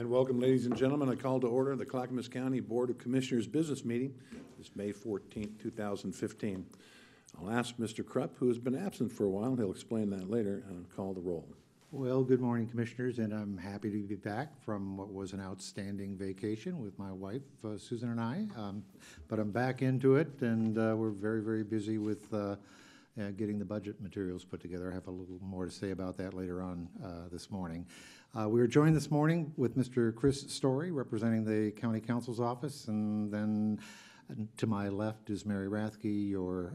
Welcome, ladies and gentlemen. I call to order the Clackamas County Board of Commissioners business meeting this May 14th, 2015. I'll ask Mr. Krupp, who has been absent for a while, he'll explain that later, and call the roll. Well, good morning, Commissioners, and I'm happy to be back from what was an outstanding vacation with my wife, Susan and I. But I'm back into it, and we're very, very busy with getting the budget materials put together. I have a little more to say about that later on this morning. We were joined this morning with Mr. Chris Story, representing the County Counsel's office, and then to my left is Mary Rathke, your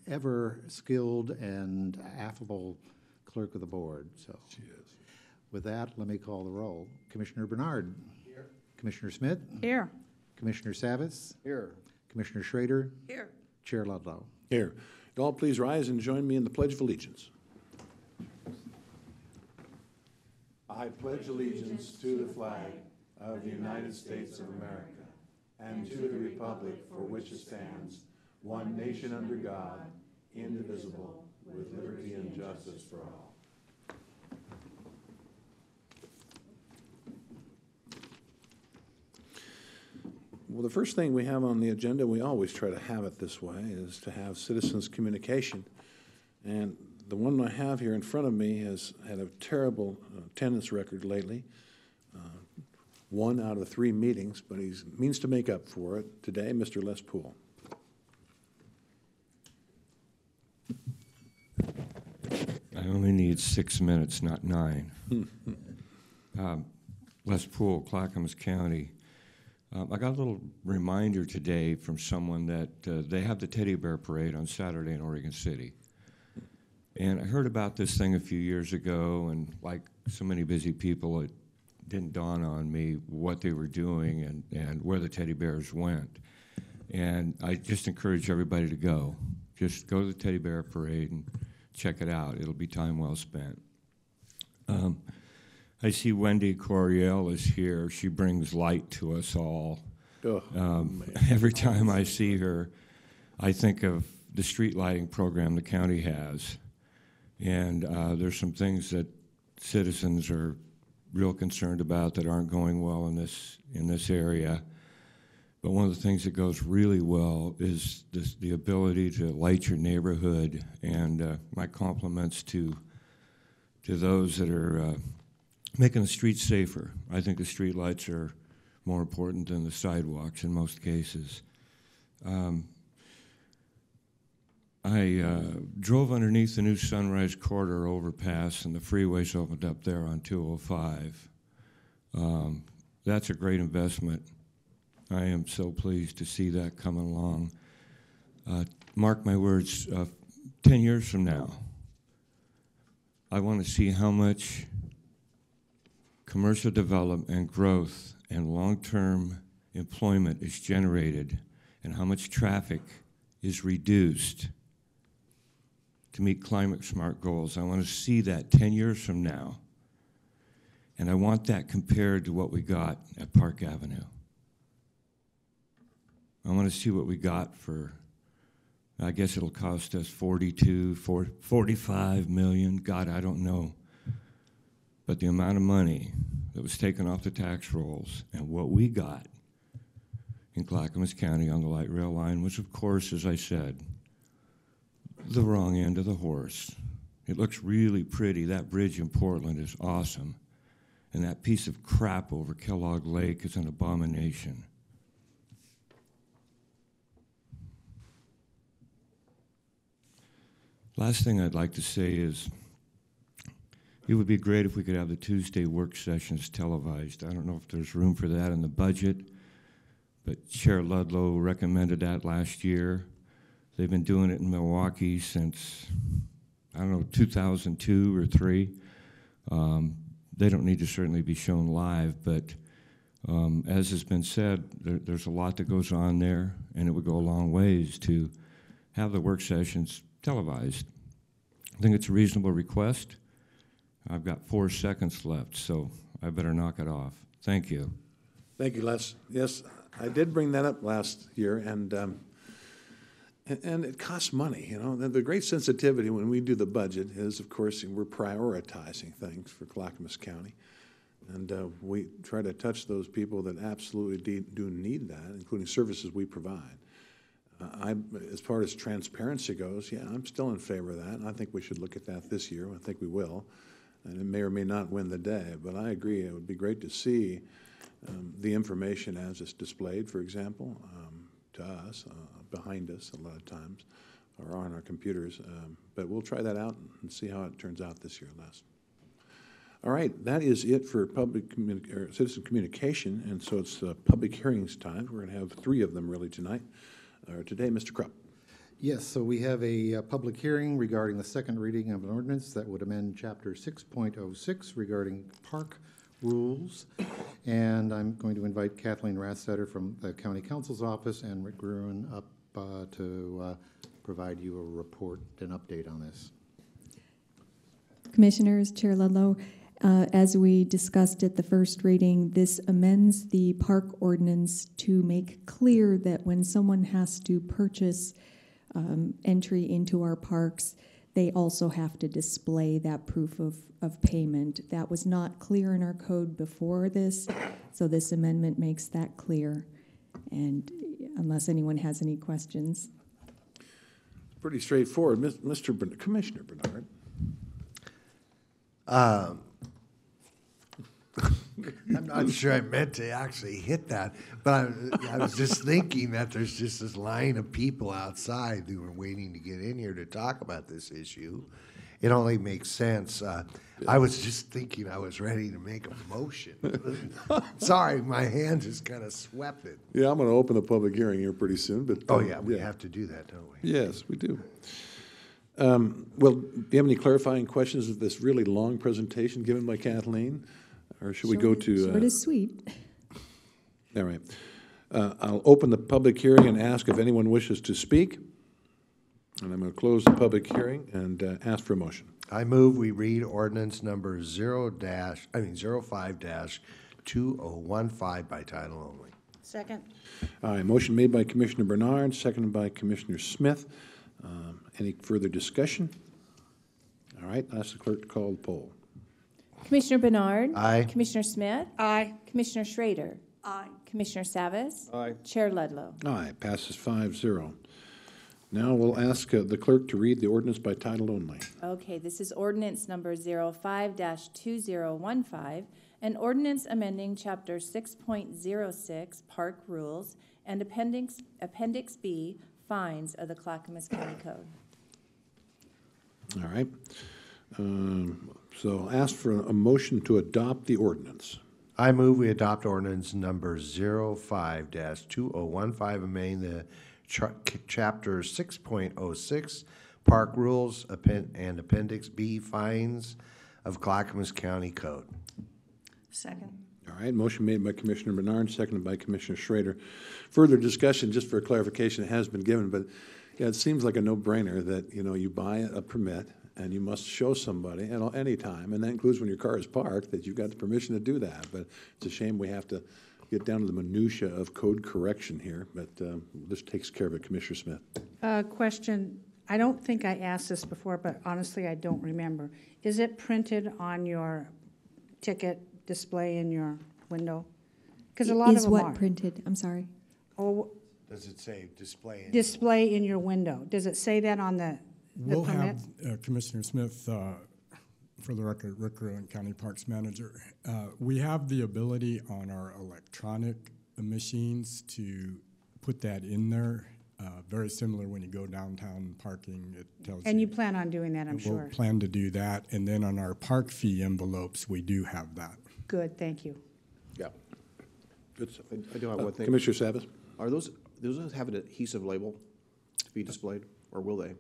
ever-skilled and affable clerk of the board. So, she is. With that, let me call the roll. Commissioner Bernard. Here. Commissioner Smith. Here. Commissioner Savas. Here. Commissioner Schrader. Here. Chair Ludlow. Here. You all please rise and join me in the Pledge of Allegiance. I pledge allegiance to the flag of the United States of America and to the republic for which it stands, one nation under God, indivisible, with liberty and justice for all. Well, the first thing we have on the agenda, we always try to have it this way, is to have citizens communication. And the one I have here in front of me has had a terrible attendance record lately. 1 out of 3 meetings, but he means to make up for it today. Mr. Les Poole. I only need 6 minutes, not 9. Les Poole, Clackamas County. I got a little reminder today from someone that they have the Teddy Bear Parade on Saturday in Oregon City. And I heard about this thing a few years ago, and like so many busy people, it didn't dawn on me what they were doing and where the teddy bears went. And I just encourage everybody to go. Just go to the Teddy Bear Parade and check it out. It'll be time well spent. I see Wendi Coryell is here. She brings light to us all. Every time I see her, I think of the street lighting program the county has. And there's some things that citizens are real concerned about that aren't going well in this area. But one of the things that goes really well is the ability to light your neighborhood. And my compliments to those that are making the streets safer. I think the street lights are more important than the sidewalks in most cases. I drove underneath the new Sunrise Corridor overpass, and the freeway's opened up there on 205. That's a great investment. I am so pleased to see that coming along. Mark my words, 10 years from now, I want to see how much commercial development and growth and long-term employment is generated and how much traffic is reduced to meet climate smart goals. I want to see that 10 years from now. And I want that compared to what we got at Park Avenue. I want to see what we got for, I guess it'll cost us 45 million. God, I don't know. But the amount of money that was taken off the tax rolls and what we got in Clackamas County on the light rail line was, of course, as I said, the wrong end of the horse. It looks really pretty. That bridge in Portland is awesome. And that piece of crap over Kellogg Lake is an abomination. Last thing I'd like to say is it would be great if we could have the Tuesday work sessions televised. I don't know if there's room for that in the budget, but Chair Ludlow recommended that last year. They've been doing it in Milwaukee since, I don't know, 2002 or 3. They don't need to certainly be shown live, but as has been said, there's a lot that goes on there, and it would go a long ways to have the work sessions televised. I think it's a reasonable request. I've got 4 seconds left, so I better knock it off. Thank you. Thank you, Les. Yes, I did bring that up last year, and it costs money. You know, the great sensitivity when we do the budget is, of course, we're prioritizing things for Clackamas County, and we try to touch those people that absolutely do need that, including services we provide. As far as transparency goes, yeah, I'm still in favor of that, and I think we should look at that this year. I think we will, and it may or may not win the day, but I agree it would be great to see the information as it's displayed, for example, to us, behind us a lot of times, or on our computers, but we'll try that out and see how it turns out this year, Les. All right, that is it for citizen communication, and so it's public hearings time. We're going to have 3 of them really tonight. Today, Mr. Krupp. Yes, so we have a public hearing regarding the second reading of an ordinance that would amend Chapter 6.06 regarding park rules. And I'm going to invite Kathleen Rastetter from the County Counsel's office and Rick Gruen up to provide you a report and update on this. Commissioners, Chair Ludlow, as we discussed at the first reading, this amends the park ordinance to make clear that when someone has to purchase entry into our parks, they also have to display that proof of payment. That was not clear in our code before this, so this amendment makes that clear. And unless anyone has any questions. Pretty straightforward. Commissioner Bernard. I'm not sure I meant to actually hit that, but I was just thinking that there's just this line of people outside who are waiting to get in here to talk about this issue. It only makes sense. I was just thinking I was ready to make a motion. Sorry, my hand just kind of swept it. Yeah, I'm going to open the public hearing here pretty soon. But Oh, yeah, we have to do that, don't we? Yes, we do. Well, do you have any clarifying questions of this really long presentation given by Kathleen? Or should we go to... Short is sweet. All right. I'll open the public hearing and ask if anyone wishes to speak. And I'm going to close the public hearing and ask for a motion. I move we read ordinance number 05-2015 by title only. Second. All right, motion made by Commissioner Bernard, seconded by Commissioner Smith. Any further discussion? All right, ask the clerk to call the poll. Commissioner Bernard. Aye. Commissioner Smith. Aye. Commissioner Schrader. Aye. Commissioner Savas. Aye. Chair Ludlow. Aye, passes 5-0. Now we'll ask the clerk to read the ordinance by title only. Okay, this is ordinance number 05-2015, an ordinance amending Chapter 6.06 Park Rules and Appendix B, Fines of the Clackamas County Code. All right. So I'll ask for a motion to adopt the ordinance. I move we adopt ordinance number 05-2015, amending the Chapter 6.06 Park Rules and Appendix B, Fines of Clackamas County Code. Second. All right, motion made by Commissioner Bernard, seconded by Commissioner Schrader. Further discussion, just for clarification, has been given, but Yeah, it seems like a no-brainer that, you buy a permit and you must show somebody at any time, and that includes when your car is parked, that you've got the permission to do that. But it's a shame we have to get down to the minutia of code correction here, but this takes care of it. Commissioner Smith. Question, I don't think I asked this before, but honestly, I don't remember. Is it printed on your ticket display in your window? Because a lot of Is them what are. printed? I'm sorry. Oh, Does it say display? display in your window. Does it say that on the We'll permit? have Commissioner Smith, for the record, Rick Gruen, County Parks Manager. We have the ability on our electronic machines to put that in there. Very similar when you go downtown parking, it tells you. And you plan on doing that, I'm We'll sure. plan to do that. And then on our park fee envelopes, we do have that. Good, thank you. Yeah. Good stuff. I do have one thing. Commissioner Savas? Are those have an adhesive label to be displayed, or will they?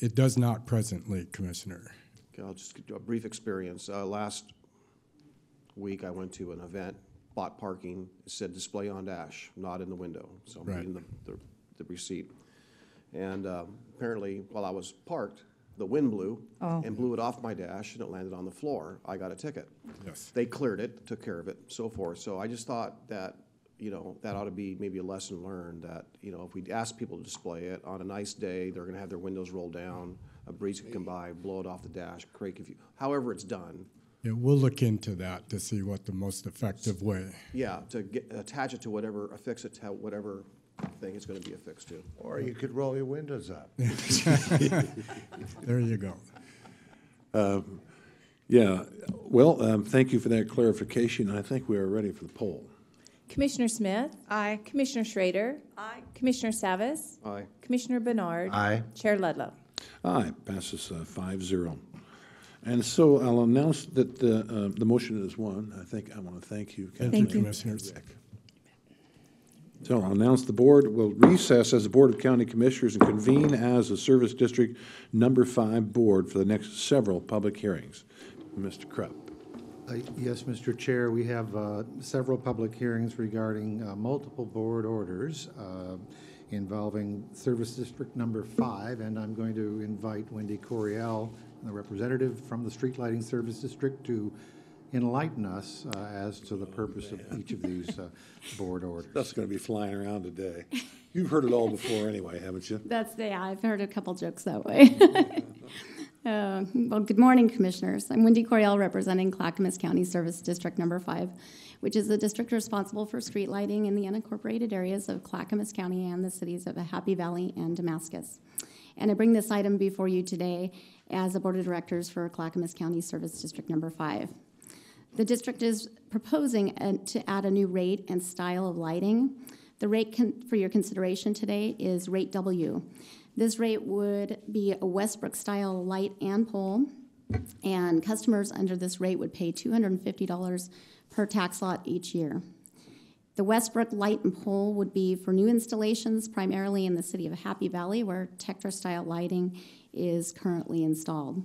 It does not presently, Commissioner. Okay, I'll just give you a brief experience. Last week, I went to an event, bought parking. It said display on dash, not in the window. So I'm Right. reading the receipt. And apparently, while I was parked, the wind blew and blew it off my dash, and it landed on the floor. I got a ticket. Yes. They cleared it, took care of it, so forth. So I just thought that, that ought to be maybe a lesson learned that, if we ask people to display it on a nice day, they're gonna have their windows rolled down, a breeze can come by, blow it off the dash, however it's done. Yeah, we'll look into that to see what the most effective way. Yeah, attach it to whatever, affix it to whatever thing it's gonna be affixed to. Or you could roll your windows up. There you go. Yeah. Well, thank you for that clarification. I think we are ready for the poll. Commissioner Smith? Aye. Commissioner Schrader? Aye. Commissioner Savas? Aye. Commissioner Bernard? Aye. Chair Ludlow? Aye, passes 5-0. And so I'll announce that the motion is won. I want to thank you, Kathleen. Thank you. Commissioners. So I'll announce the board will recess as the Board of County Commissioners and convene as the Service District Number 5 Board for the next several public hearings. Mr. Krupp. Yes, Mr. Chair, we have several public hearings regarding multiple board orders involving Service District Number 5, and I'm going to invite Wendi Coryell, the representative from the Street Lighting Service District, to enlighten us as to the purpose of each of these board orders. That's going to be flying around today. You've heard it all before anyway, haven't you? I've heard a couple jokes that way. Well, good morning, Commissioners. I'm Wendi Coryell, representing Clackamas County Service District Number 5, which is the district responsible for street lighting in the unincorporated areas of Clackamas County and the cities of Happy Valley and Damascus. And I bring this item before you today as the Board of Directors for Clackamas County Service District Number 5. The district is proposing to add a new rate and style of lighting. The rate for your consideration today is Rate W. This rate would be a Westbrook-style light and pole, and customers under this rate would pay $250 per tax lot each year. The Westbrook light and pole would be for new installations, primarily in the city of Happy Valley, where Tetra-style lighting is currently installed.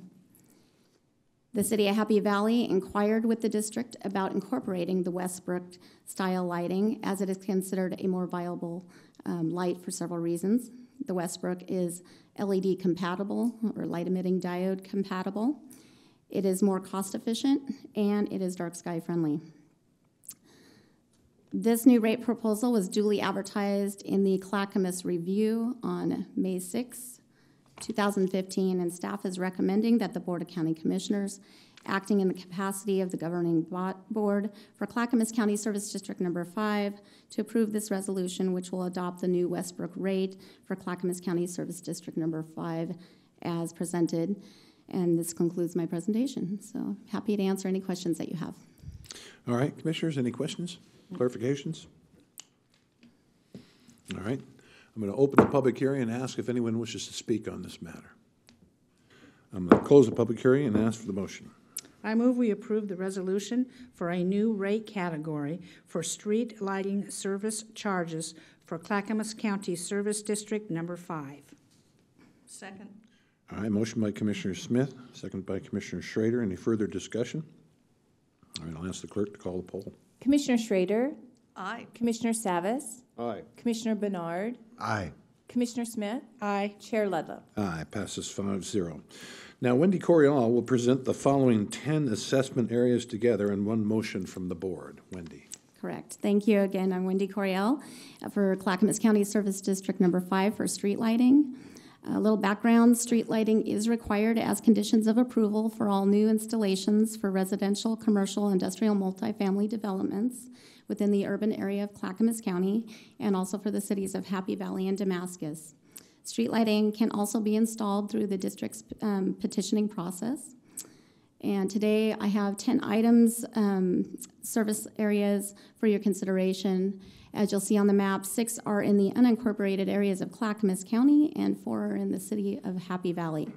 The city of Happy Valley inquired with the district about incorporating the Westbrook-style lighting, as it is considered a more viable light for several reasons. The Westbrook is LED compatible, or light emitting diode compatible. It is more cost efficient, and it is dark sky friendly. This new rate proposal was duly advertised in the Clackamas Review on May 6, 2015, and staff is recommending that the Board of County Commissioners, acting in the capacity of the governing board for Clackamas County Service District Number 5, to approve this resolution, which will adopt the new Westbrook rate for Clackamas County Service District Number 5 as presented. And this concludes my presentation. So happy to answer any questions that you have. All right, Commissioners, any questions, clarifications? All right, I'm going to open the public hearing and ask if anyone wishes to speak on this matter. I'm going to close the public hearing and ask for the motion. I move we approve the resolution for a new rate category for street lighting service charges for Clackamas County Service District Number 5. Second. All right, motion by Commissioner Smith, second by Commissioner Schrader. Any further discussion? All right, I'll ask the clerk to call the poll. Commissioner Schrader? Aye. Commissioner Savas? Aye. Commissioner Bernard? Aye. Commissioner Smith? Aye. Chair Ludlow? Aye, passes 5-0. Now, Wendi Coryell will present the following 10 assessment areas together in one motion from the board. Wendi. Correct. Thank you again. I'm Wendi Coryell for Clackamas County Service District Number 5 for street lighting. A little background, street lighting is required as conditions of approval for all new installations for residential, commercial, industrial, multifamily developments within the urban area of Clackamas County and also for the cities of Happy Valley and Damascus. Street lighting can also be installed through the district's petitioning process. And today I have 10 items, service areas for your consideration. As you'll see on the map, 6 are in the unincorporated areas of Clackamas County and 4 are in the city of Happy Valley.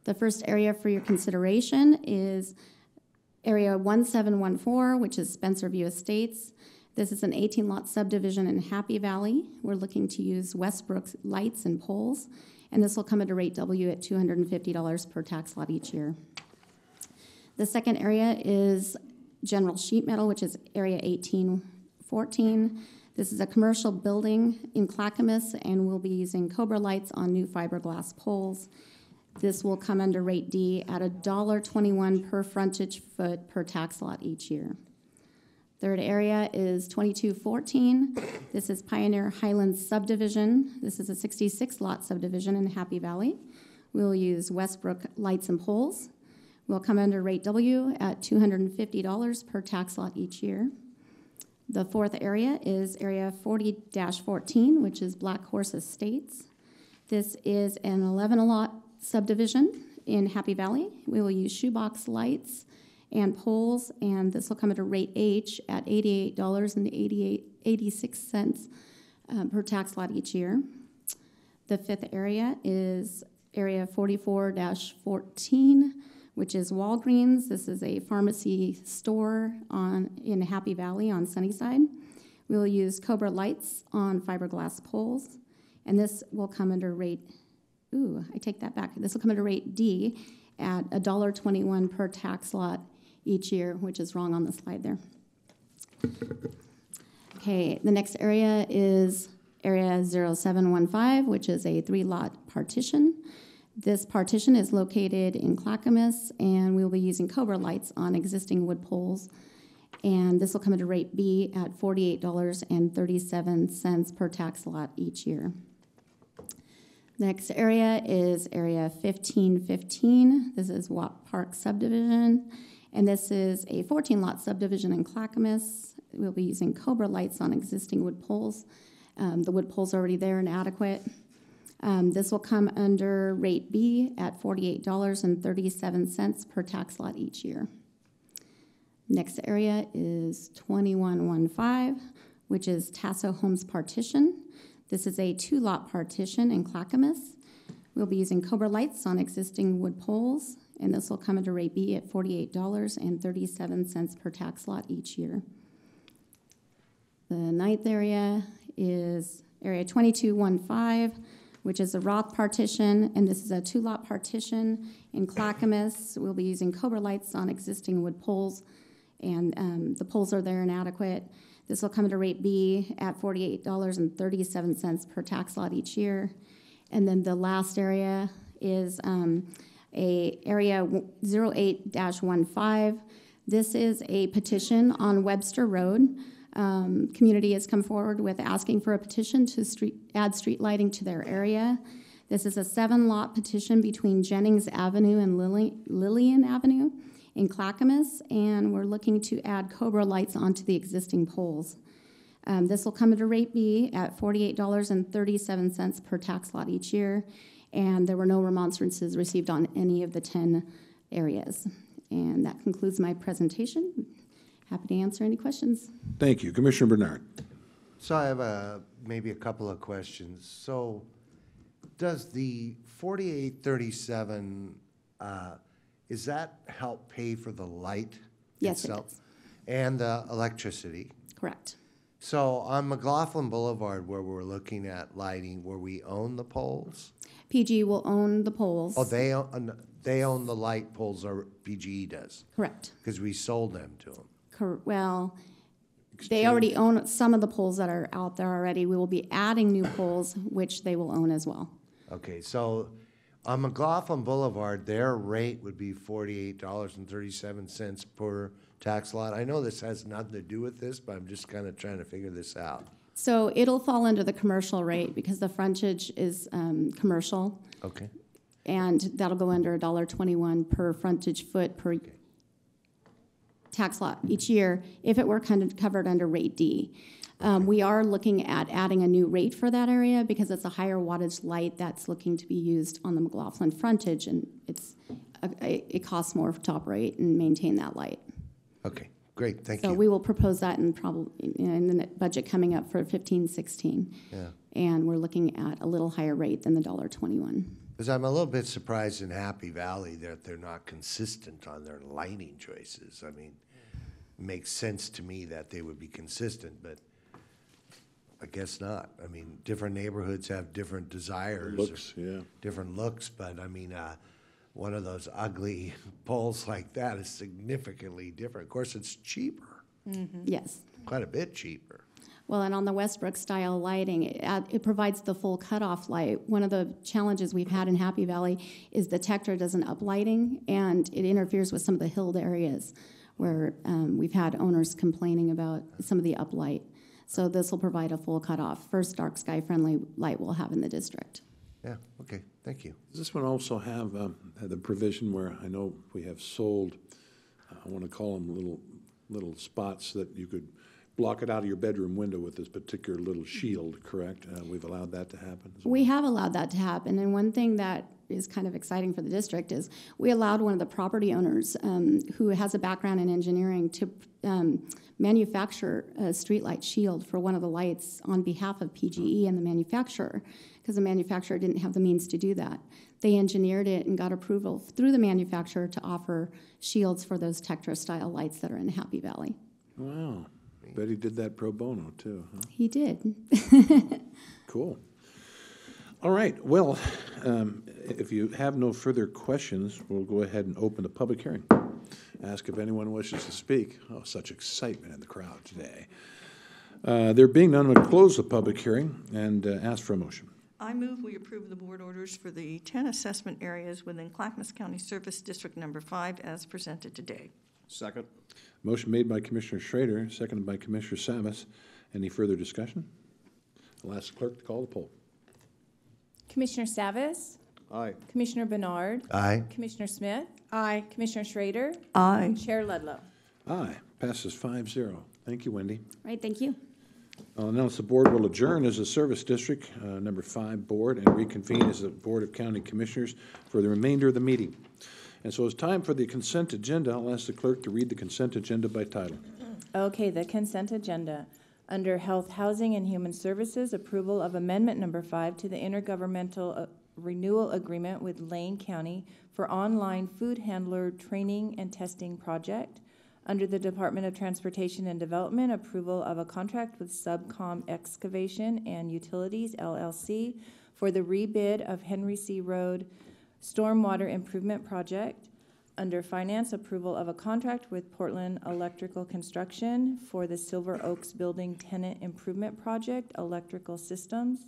The first area for your consideration is Area 1714, which is Spencerview Estates. This is an 18-lot subdivision in Happy Valley. We're looking to use Westbrook lights and poles, and this will come at a rate W at $250 per tax lot each year. The second area is General Sheet Metal, which is Area 1814. This is a commercial building in Clackamas, and we'll be using Cobra lights on new fiberglass poles. This will come under rate D at $1.21 per frontage foot per tax lot each year. Third area is 2214. This is Pioneer Highlands Subdivision. This is a 66-lot subdivision in Happy Valley. We'll use Westbrook lights and poles. We'll come under rate W at $250 per tax lot each year. The fourth area is Area 40-14, which is Black Horse Estates. This is an 11-lot subdivision in Happy Valley. We will use shoebox lights and poles, and this will come at a rate H at $88.86 per tax lot each year. The fifth area is Area 44-14, which is Walgreens. This is a pharmacy store in Happy Valley on Sunnyside. We will use Cobra lights on fiberglass poles, and this will come under rate, I take that back. This will come under rate D at $1.21 per tax lot each year, which is wrong on the slide there. Okay, the next area is Area 0715, which is a 3-lot partition. This partition is located in Clackamas, and we'll be using Cobra lights on existing wood poles. And this will come at a rate B at $48.37 per tax lot each year. Next area is Area 1515. This is Watt Park Subdivision, and this is a 14-lot subdivision in Clackamas. We'll be using Cobra lights on existing wood poles. The wood poles are already there and adequate. This will come under rate B at $48.37 per tax lot each year. Next area is 2115, which is Tasso Homes Partition. This is a 2-lot partition in Clackamas. We'll be using Cobra lights on existing wood poles, and this will come under rate B at $48.37 per tax lot each year. The ninth area is Area 2215, which is a Roth partition, and this is a 2-lot partition in Clackamas. We'll be using Cobra lights on existing wood poles, and the poles are there and adequate. This will come at a rate B at $48.37 per tax lot each year. And then the last area is Area 08-15. This is a petition on Webster Road. Community has come forward with asking for a petition to add street lighting to their area. This is a 7-lot petition between Jennings Avenue and Lillian Avenue in Clackamas, and we're looking to add Cobra lights onto the existing poles. This will come at a rate B at $48.37 per tax lot each year, and there were no remonstrances received on any of the 10 areas. And that concludes my presentation. Happy to answer any questions. Thank you. Commissioner Bernard. So I have maybe a couple of questions. So does the 4837, is that help pay for the light Yes, it itself? does. And the electricity? Correct. So on McLaughlin Boulevard, where we're looking at lighting, where we own the poles? PG will own the poles. Oh, they own the light poles, or PGE does? Correct. Because we sold them to them. Well, They already own some of the poles that are out there already. We will be adding new poles, which they will own as well. Okay, so on McLaughlin Boulevard, their rate would be $48.37 per tax lot. I know this has nothing to do with this, but I'm just kind of trying to figure this out. So it'll fall under the commercial rate because the frontage is commercial, Okay. and that'll go under $1.21 per frontage foot per tax lot each year if it were kind of covered under rate D. We are looking at adding a new rate for that area because it's a higher wattage light that's looking to be used on the McLaughlin frontage, and it costs more to operate and maintain that light. Okay, great, thank So you. we will propose that in the budget coming up for 15-16. Yeah. And we're looking at a little higher rate than the $1.21. Because I'm a little bit surprised in Happy Valley that they're not consistent on their lighting choices. I mean, it makes sense to me that they would be consistent, but I guess not. I mean, different neighborhoods have different desires. Looks, or yeah. different looks, but I mean, one of those ugly poles like that is significantly different. Of course, it's cheaper, Yes. quite a bit cheaper. Well, and on the Westbrook style lighting, it provides the full cutoff light. One of the challenges we've had in Happy Valley is the Tectra doesn't up lighting, and it interferes with some of the hilled areas where we've had owners complaining about some of the uplight. So this will provide a full cutoff, first dark sky friendly light we'll have in the district. Yeah, okay, thank you. Does this one also have the provision where I know we have sold, I want to call them little spots that you could block it out of your bedroom window with this particular little shield, correct? We've allowed that to happen as well. We have allowed that to happen, and one thing that is kind of exciting for the district is we allowed one of the property owners who has a background in engineering to manufacture a streetlight shield for one of the lights on behalf of PGE and the manufacturer, because the manufacturer didn't have the means to do that. They engineered it and got approval through the manufacturer to offer shields for those Tectra-style lights that are in Happy Valley. Wow. Bet he did that pro bono, too, huh? He did. Cool. All right, well, if you have no further questions, we'll go ahead and open the public hearing. Ask if anyone wishes to speak. Oh, such excitement in the crowd today. There being none, I'm going to close the public hearing and ask for a motion. I move we approve the board orders for the 10 assessment areas within Clackamas County Service District Number 5 as presented today. Second. Motion made by Commissioner Schrader, seconded by Commissioner Savas. Any further discussion? I'll ask the clerk to call the poll. Commissioner Savas? Aye. Commissioner Bernard? Aye. Commissioner Smith? Aye. Commissioner Schrader? Aye. Chair Ludlow? Aye. Passes 5-0. Thank you, Wendy. Right, thank you. I'll announce the board will adjourn as a Service District Number 5 board and reconvene as the Board of County Commissioners for the remainder of the meeting. And so it's time for the consent agenda. I'll ask the clerk to read the consent agenda by title. Okay, the consent agenda. Under Health, Housing, and Human Services, approval of Amendment Number 5 to the Intergovernmental Renewal Agreement with Lane County for Online Food Handler Training and Testing Project. Under the Department of Transportation and Development, approval of a contract with Subcom Excavation and Utilities, LLC, for the rebid of Henry C. Road Stormwater Improvement Project. Under Finance, approval of a contract with Portland Electrical Construction for the Silver Oaks Building Tenant Improvement Project, Electrical Systems.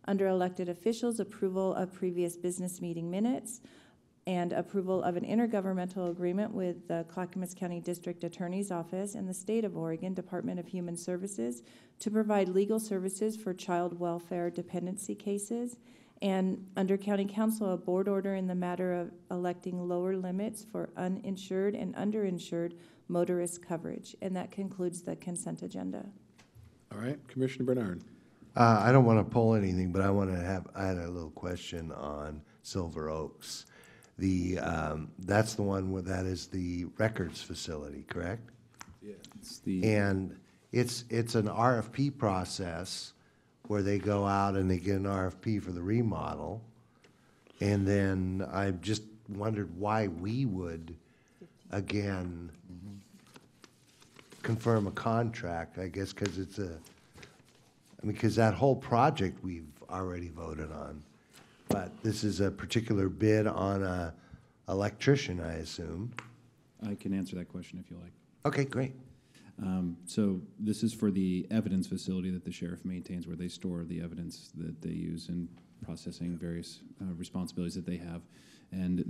Under Elected Officials, approval of previous business meeting minutes, and approval of an intergovernmental agreement with the Clackamas County District Attorney's Office and the State of Oregon Department of Human Services to provide legal services for child welfare dependency cases. And under County Counsel, a board order in the matter of electing lower limits for uninsured and underinsured motorist coverage. And that concludes the consent agenda. All right, Commissioner Bernard. I don't want to pull anything, but I had a little question on Silver Oaks. That's the one where that is the records facility, correct? Yeah. And it's an RFP process where they go out and they get an RFP for the remodel. And then I just wondered why we would, again, confirm a contract, I guess, because because that whole project we've already voted on. But this is a particular bid on a electrician, I assume. I can answer that question if you like. Okay, great. So this is for the evidence facility that the sheriff maintains, where they store the evidence that they use in processing various responsibilities that they have. And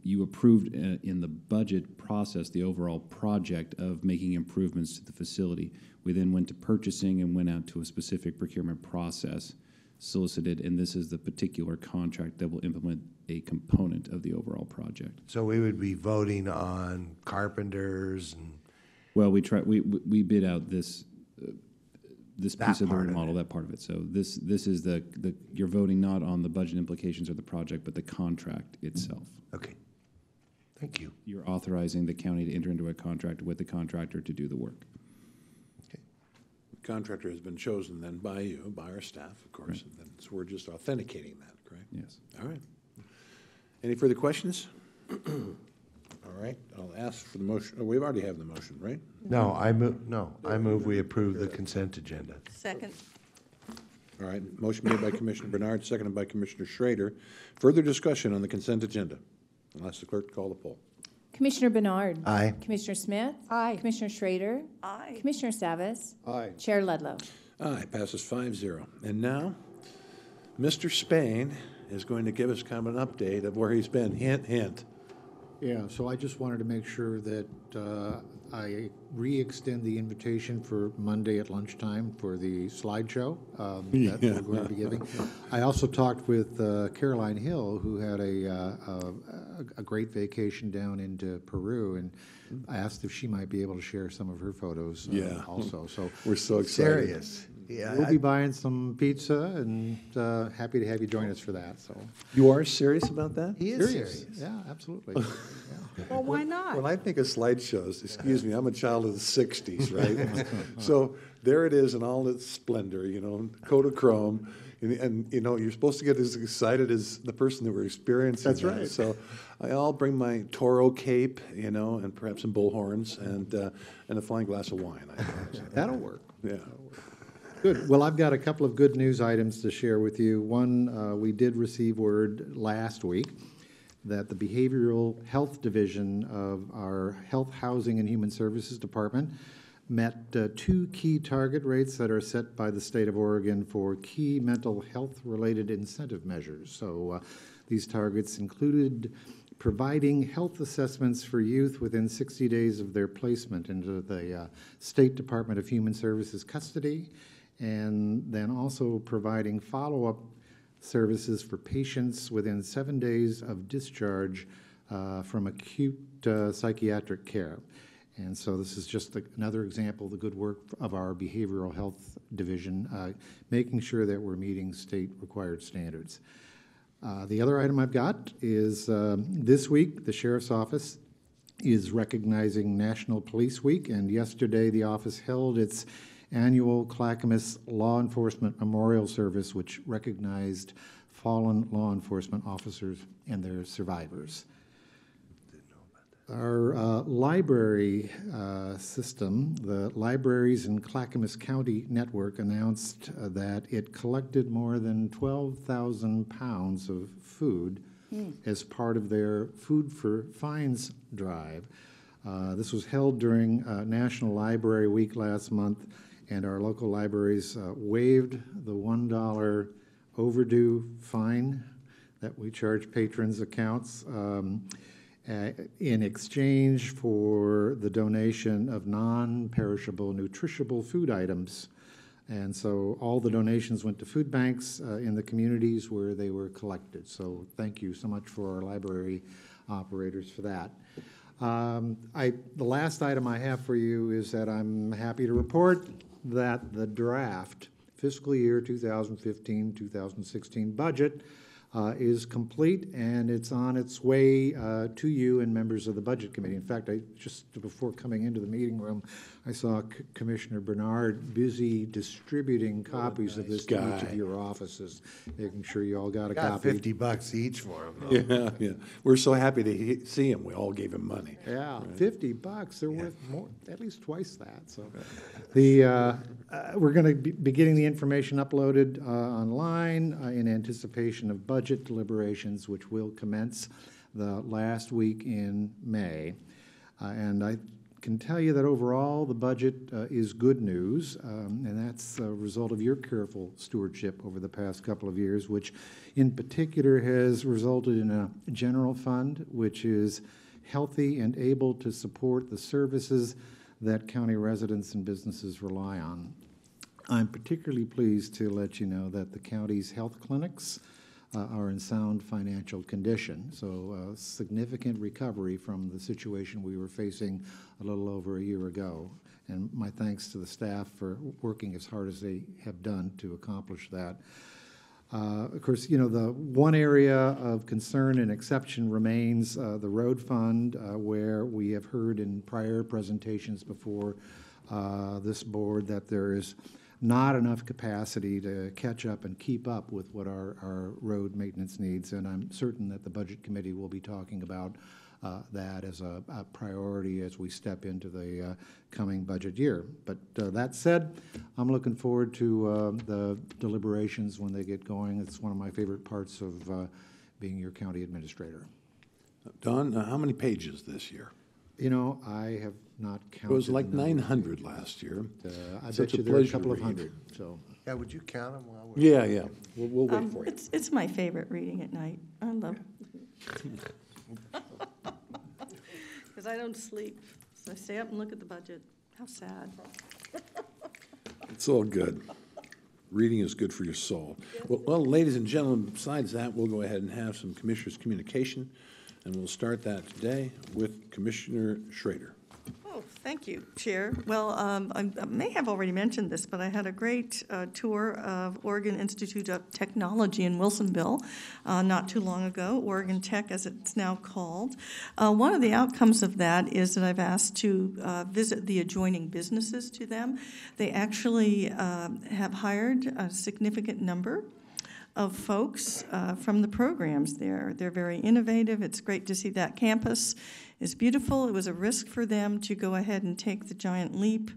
you approved in the budget process the overall project of making improvements to the facility. We then went to purchasing and went out to a specific procurement process, solicited, and this is the particular contract that will implement a component of the overall project. So we would be voting on carpenters and Well, we bid out this piece of the part of remodel, that part of it. So this is you're voting not on the budget implications of the project, but the contract itself. okay. Thank you. You're authorizing the county to enter into a contract with the contractor to do the work. Okay. The contractor has been chosen then by you, by our staff, of course, Right. and then, so we're just authenticating that, correct? Yes. All right. Any further questions? All right, I'll ask for the motion. Oh, we already have the motion, right? No, I move we approve the consent agenda. Second. All right, motion made by Commissioner Bernard, seconded by Commissioner Schrader. Further discussion on the consent agenda. I'll ask the clerk to call the poll. Commissioner Bernard. Aye. Commissioner Smith. Aye. Commissioner Schrader. Aye. Commissioner Savas. Aye. Chair Ludlow. Aye, passes 5-0. And now, Mr. Spain is going to give us kind of an update of where he's been. Hint, hint. Yeah, so I just wanted to make sure that I re-extend the invitation for Monday at lunchtime for the slideshow that we're going to be giving. I also talked with Caroline Hill, who had a great vacation down into Peru, and I asked if she might be able to share some of her photos also. So We're so excited. Serious. Yeah. we'll be buying some pizza, and happy to have you join us for that. So You are serious about that? He is serious. yeah, absolutely. Well, why not? When I think of slideshows, excuse me, I'm a child of the 60s, right? So there it is in all its splendor, Kodachrome. And you're supposed to get as excited as the person that we're experiencing. That's that. right. So I'll bring my Toro cape, and perhaps some bullhorns and a fine glass of wine. That'll work. Yeah. Good. Well, I've got a couple of good news items to share with you. One, we did receive word last week that the Behavioral Health Division of our Health, Housing, and Human Services Department met two key target rates that are set by the state of Oregon for key mental health-related incentive measures. So these targets included providing health assessments for youth within 60 days of their placement into the State Department of Human Services custody, and then also providing follow-up services for patients within 7 days of discharge from acute psychiatric care. And so this is just another example of the good work of our Behavioral Health Division, making sure that we're meeting state-required standards. The other item I've got is this week, the Sheriff's Office is recognizing National Police Week, and yesterday the office held its annual Clackamas Law Enforcement Memorial Service, which recognized fallen law enforcement officers and their survivors. Our library system, the Libraries in Clackamas County Network, announced that it collected more than 12,000 pounds of food as part of their Food for Fines drive. This was held during National Library Week last month, and our local libraries waived the $1 overdue fine that we charge patrons' accounts in exchange for the donation of non-perishable, nutritious food items. And so all the donations went to food banks in the communities where they were collected. So thank you so much for our library operators for that. The last item I have for you is that I'm happy to report that the draft fiscal year 2015-2016 budget is complete, and it's on its way to you and members of the Budget Committee. In fact, just before coming into the meeting room, I saw Commissioner Bernard busy distributing copies of this to each of your offices, making sure you all got a copy. $50 each for them. Yeah. We're so happy to see him. We all gave him money. Yeah, right. $50. They're worth more, at least twice that. So, we're going to be getting the information uploaded online in anticipation of budget deliberations, which will commence the last week in May. And I can tell you that overall the budget is good news, and that's a result of your careful stewardship over the past couple of years, which in particular has resulted in a general fund which is healthy and able to support the services that county residents and businesses rely on. I'm particularly pleased to let you know that the county's health clinics are in sound financial condition, so significant recovery from the situation we were facing a little over a year ago. And my thanks to the staff for working as hard as they have done to accomplish that. Of course, you know, the one area of concern and exception remains the road fund, where we have heard in prior presentations before this board that there is not enough capacity to catch up and keep up with what our road maintenance needs, and I'm certain that the Budget Committee will be talking about that as a priority as we step into the coming budget year. But that said, I'm looking forward to the deliberations when they get going. It's one of my favorite parts of being your county administrator. Don, how many pages this year? You know, I have not counted. It was like 900 last year. I Such bet you a there are a pleasure couple to of read. hundred. So Yeah, would you count them while we're? Yeah. We'll wait for you. It's my favorite reading at night. I love it. Because I don't sleep, so I stay up and look at the budget. How sad. It's all good. Reading is good for your soul. Well, ladies and gentlemen, besides that, we'll go ahead and have some commissioners' communication, and we'll start that today with Commissioner Schrader. Oh, thank you, Chair. Well, I may have already mentioned this, but I had a great tour of Oregon Institute of Technology in Wilsonville not too long ago, Oregon Tech as it's now called. One of the outcomes of that is that I've asked to visit the adjoining businesses to them. They actually have hired a significant number of folks from the programs there. They're very innovative. It's great to see that campus is beautiful. It was a risk for them to go ahead and take the giant leap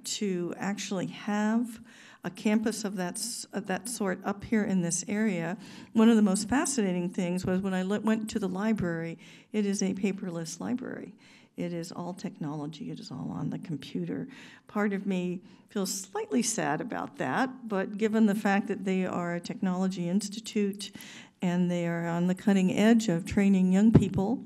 to actually have a campus of that sort up here in this area. One of the most fascinating things was when I went to the library, it is a paperless library. It is all technology. It is all on the computer. Part of me feels slightly sad about that, but given the fact that they are a technology institute and they are on the cutting edge of training young people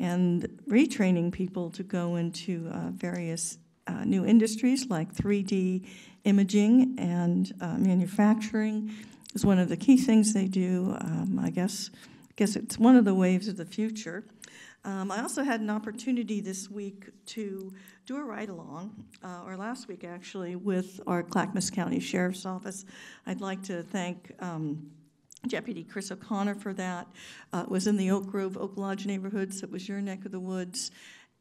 and retraining people to go into various new industries like 3D imaging and manufacturing is one of the key things they do. I guess it's one of the waves of the future. I also had an opportunity this week to do a ride-along, or last week actually, with our Clackamas County Sheriff's Office. I'd like to thank Deputy Chris O'Connor for that. It was in the Oak Grove, Oak Lodge neighborhoods. It was your neck of the woods.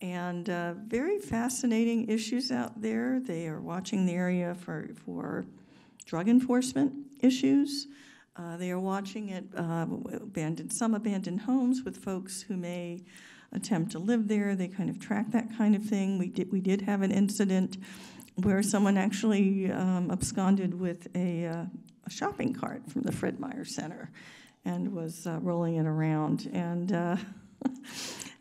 And very fascinating issues out there. They are watching the area for drug enforcement issues. They are watching it, some abandoned homes with folks who may attempt to live there. They kind of track that kind of thing. We did have an incident where someone actually absconded with a shopping cart from the Fred Meyer Center and was rolling it around, and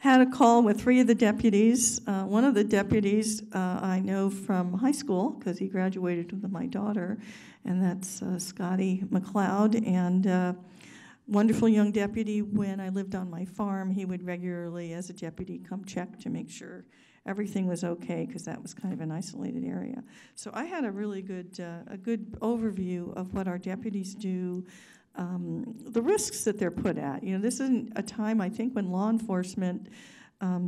had a call with 3 of the deputies. One of the deputies I know from high school because he graduated with my daughter, and that's Scotty McLeod, and wonderful young deputy. When I lived on my farm, he would regularly, as a deputy, come check to make sure everything was okay, because that was kind of an isolated area. So I had a really good overview of what our deputies do, the risks that they're put at. You know, this isn't a time, I think, when law enforcement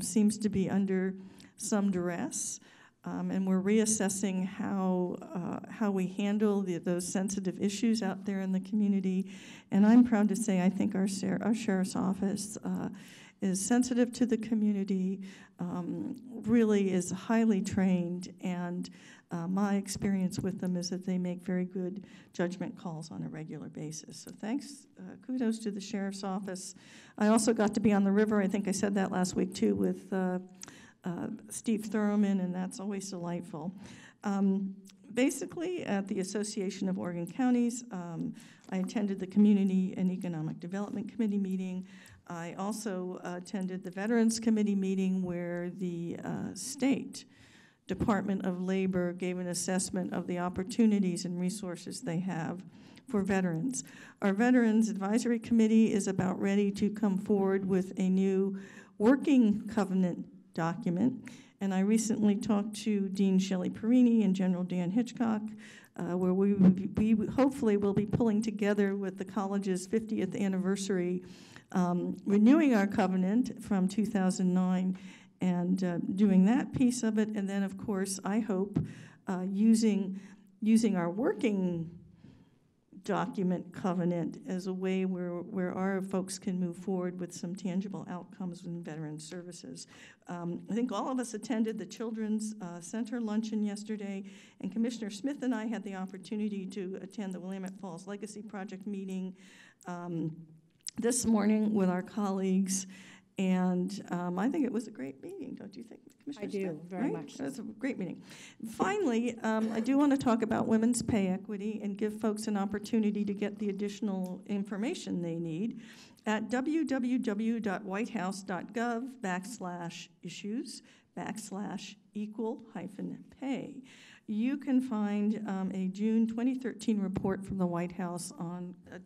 seems to be under some duress, and we're reassessing how we handle those sensitive issues out there in the community. And I'm proud to say I think our Sheriff's Office is sensitive to the community, really is highly trained, and my experience with them is that they make very good judgment calls on a regular basis. So thanks, kudos to the Sheriff's Office. I also got to be on the river, I think I said that last week too, with Steve Thurman, and that's always delightful. Basically, at the Association of Oregon Counties, I attended the Community and Economic Development Committee meeting. I also attended the Veterans Committee meeting where the state Department of Labor gave an assessment of the opportunities and resources they have for veterans. Our Veterans Advisory Committee is about ready to come forward with a new working covenant document. And I recently talked to Dean Shelley Perini and General Dan Hitchcock, where we hopefully will be pulling together with the college's 50th anniversary, renewing our covenant from 2009 and doing that piece of it. And then, of course, I hope using our working document covenant as a way where our folks can move forward with some tangible outcomes in veteran services. I think all of us attended the Children's Center luncheon yesterday, and Commissioner Smith and I had the opportunity to attend the Willamette Falls Legacy Project meeting this morning with our colleagues, and I think it was a great meeting, don't you think, Commissioner I do, Smith? very much. It was a great meeting. Finally, I do want to talk about women's pay equity and give folks an opportunity to get the additional information they need at www.whitehouse.gov/issues/equal-pay. You can find a June 2013 report from the White House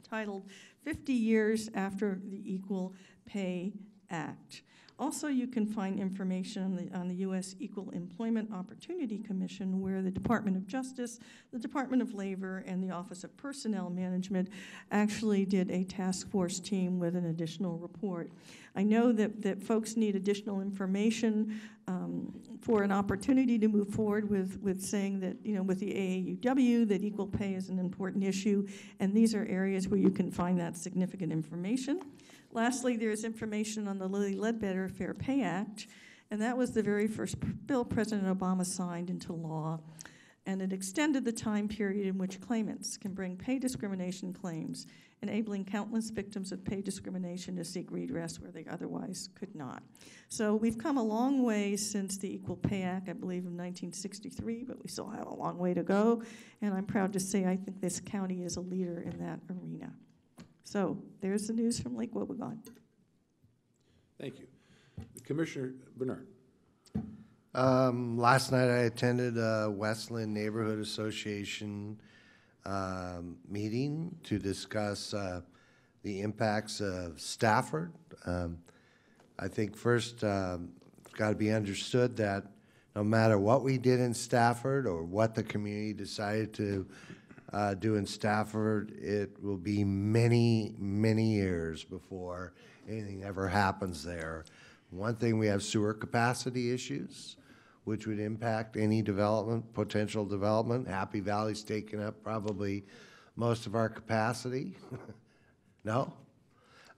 titled 50 Years After the Equal Pay Act. Also, you can find information on the U.S. Equal Employment Opportunity Commission, where the Department of Justice, the Department of Labor, and the Office of Personnel Management actually did a task force team with an additional report. I know that folks need additional information for an opportunity to move forward with saying that, with the AAUW, that equal pay is an important issue, and these are areas where you can find that significant information. Lastly, there's information on the Lilly Ledbetter Fair Pay Act, and that was the very first bill President Obama signed into law, and it extended the time period in which claimants can bring pay discrimination claims, enabling countless victims of pay discrimination to seek redress where they otherwise could not. So we've come a long way since the Equal Pay Act, I believe, in 1963, but we still have a long way to go, and I'm proud to say I think this county is a leader in that arena. So there's the news from Lake Wobegon. Thank you. Commissioner Bernard. Last night I attended a Westland Neighborhood Association meeting to discuss the impacts of Stafford. I think first it's got to be understood that no matter what we did in Stafford or what the community decided to do in Stafford, it will be many, many years before anything ever happens there. One thing, we have sewer capacity issues, which would impact any development, potential development. Happy Valley's taken up probably most of our capacity. No?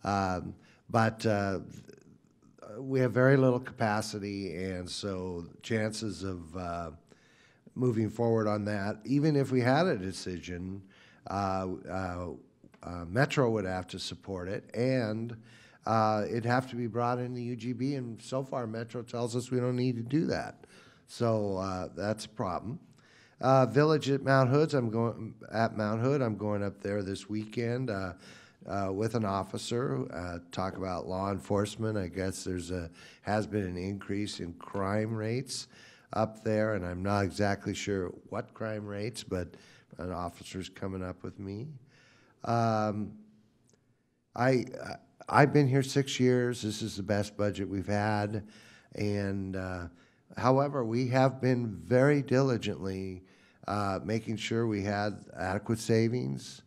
But we have very little capacity, and so chances of moving forward on that, even if we had a decision, Metro would have to support it, and it'd have to be brought in the UGB, and so far Metro tells us we don't need to do that. So that's a problem. Village at Mount Hood, I'm going up there this weekend with an officer, talk about law enforcement. I guess has been an increase in crime rates up there, and I'm not exactly sure what crime rates, but an officer's coming up with me. I've been here 6 years. This is the best budget we've had, and however, we have been very diligently making sure we had adequate savings